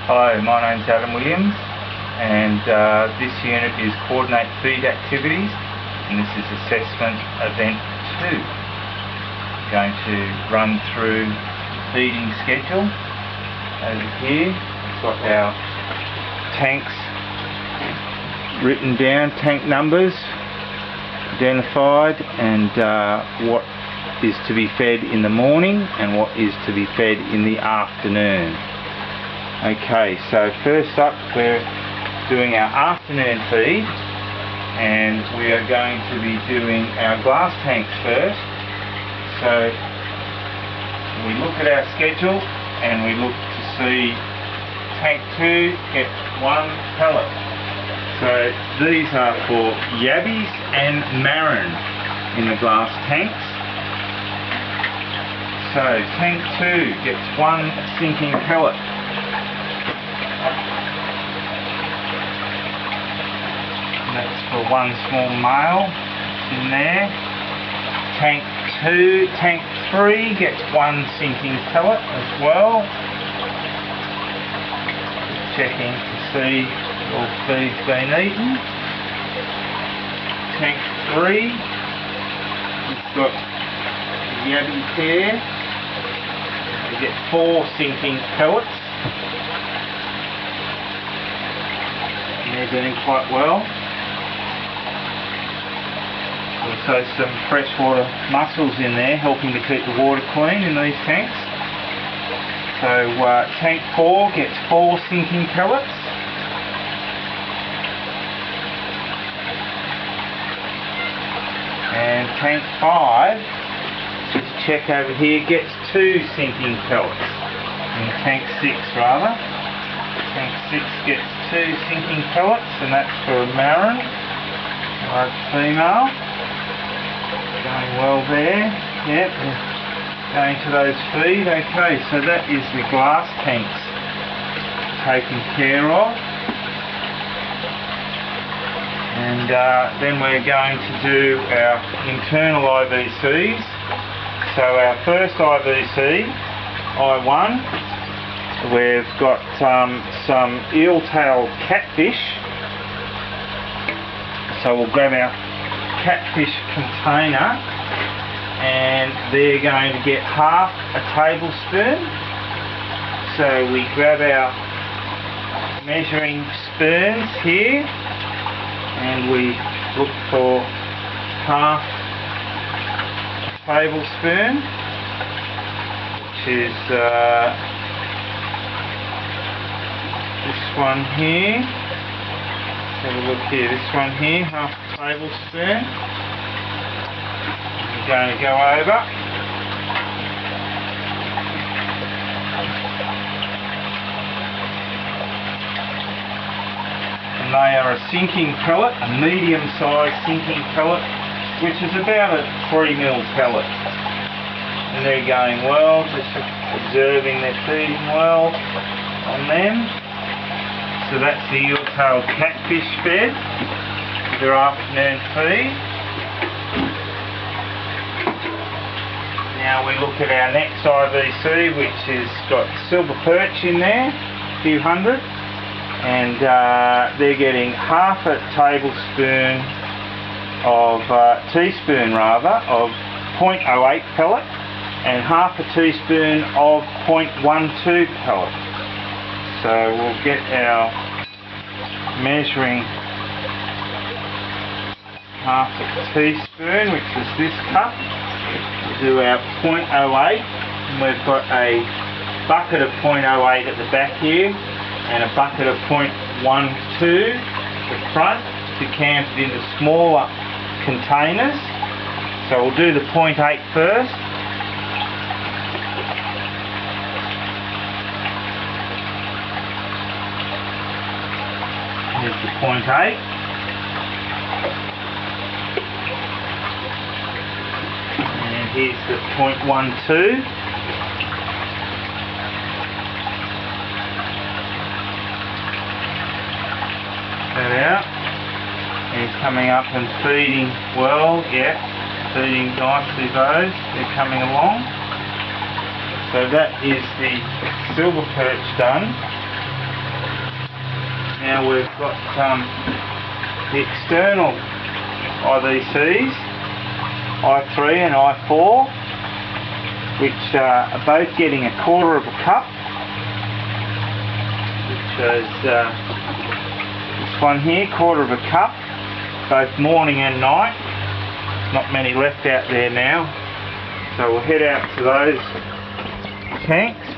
Hi, my name's Adam Williams, and this unit is Coordinate Feed Activities, and this is Assessment Event 2. Going to run through feeding schedule. Over here, we've got our tanks written down, tank numbers identified, and what is to be fed in the morning and what is to be fed in the afternoon. Okay, so first up we're doing our afternoon feed, and we are going to be doing our glass tanks first. So we look at our schedule and we look to see tank 2 gets 1 pellet. So these are for yabbies and marron in the glass tanks. So tank 2 gets 1 sinking pellet. That's for 1 small male in there. Tank 3 gets 1 sinking pellet as well. Just checking to see all feed's been eaten. Tank 3, we've got the yabby pair. We get 4 sinking pellets. And they're doing quite well. Also some freshwater mussels in there helping to keep the water clean in these tanks. So tank 4 gets 4 sinking pellets. And tank 5, just check over here, gets 2 sinking pellets. In tank 6 rather. Tank 6 gets 2 sinking pellets, and that's for marron, large female. Going well there. Yep, going to those feed. Okay, so that is the glass tanks taken care of. And then we're going to do our internal IVCs. So our first IVC, I1, we've got some eel-tailed catfish. So we'll grab our catfish container, and they're going to get half a tablespoon. So we grab our measuring spoons here, and we look for half a tablespoon, which is this one here. Let's have a look here, this one here, half a tablespoon. We're going to go over. And they are a sinking pellet, a medium-sized sinking pellet, which is about a 3mm pellet. And they're going well, just observing they're feeding well on them. So that's the eel-tailed catfish fed, their afternoon feed. Now we look at our next IVC, which has got silver perch in there, a few hundred, and they're getting half a tablespoon of, teaspoon rather, of 0.08 pellet, and half a teaspoon of 0.12 pellet. So we'll get our measuring half a teaspoon, which is this cup. We'll do our 0.08, and we've got a bucket of 0.08 at the back here, and a bucket of 0.12 at the front, decanted into smaller containers. So we'll do the 0.8 first. Here's the 0.8. And here's the 0.12. That out. He's coming up and feeding well, yeah, feeding nicely those, they're coming along. So that is the silver perch done. now we've got the external IVCs, I3 and I4, which are both getting 1/4 of a cup, which is this one here, 1/4 of a cup, both morning and night. Not many left out there now, so we'll head out to those tanks.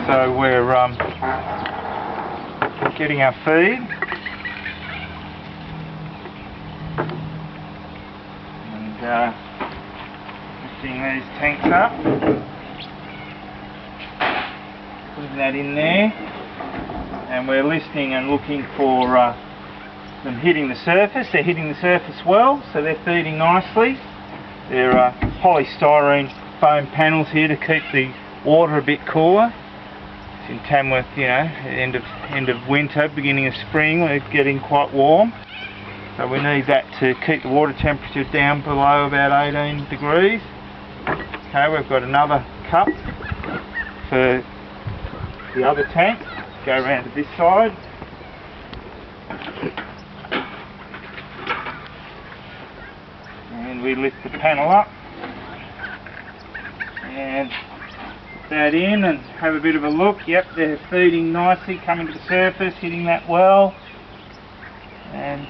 So we're getting our feed, and lifting these tanks up, putting that in there, and we're listening and looking for them hitting the surface. They're hitting the surface well, so they're feeding nicely. There are polystyrene foam panels here to keep the water a bit cooler. In Tamworth, you know, end of winter, beginning of spring, we're getting quite warm, so we need that to keep the water temperature down below about 18 degrees. Okay, we've got another cup for the other tank. Go around to this side. And we lift the panel up and that in and have a bit of a look. Yep, they're feeding nicely, coming to the surface, hitting that well, and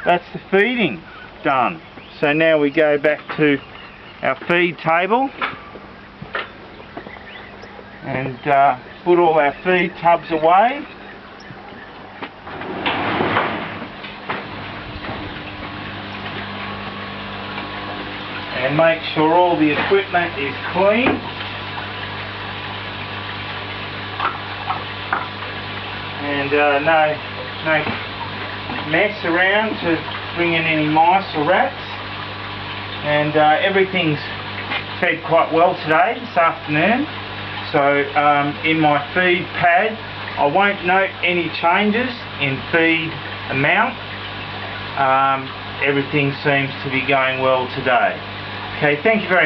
that's the feeding done. So now we go back to our feed table and put all our feed tubs away. And make sure all the equipment is clean. And no mess around to bring in any mice or rats. And everything's fed quite well today, this afternoon. So in my feed pad, I won't note any changes in feed amount. Everything seems to be going well today. Okay, thank you very much.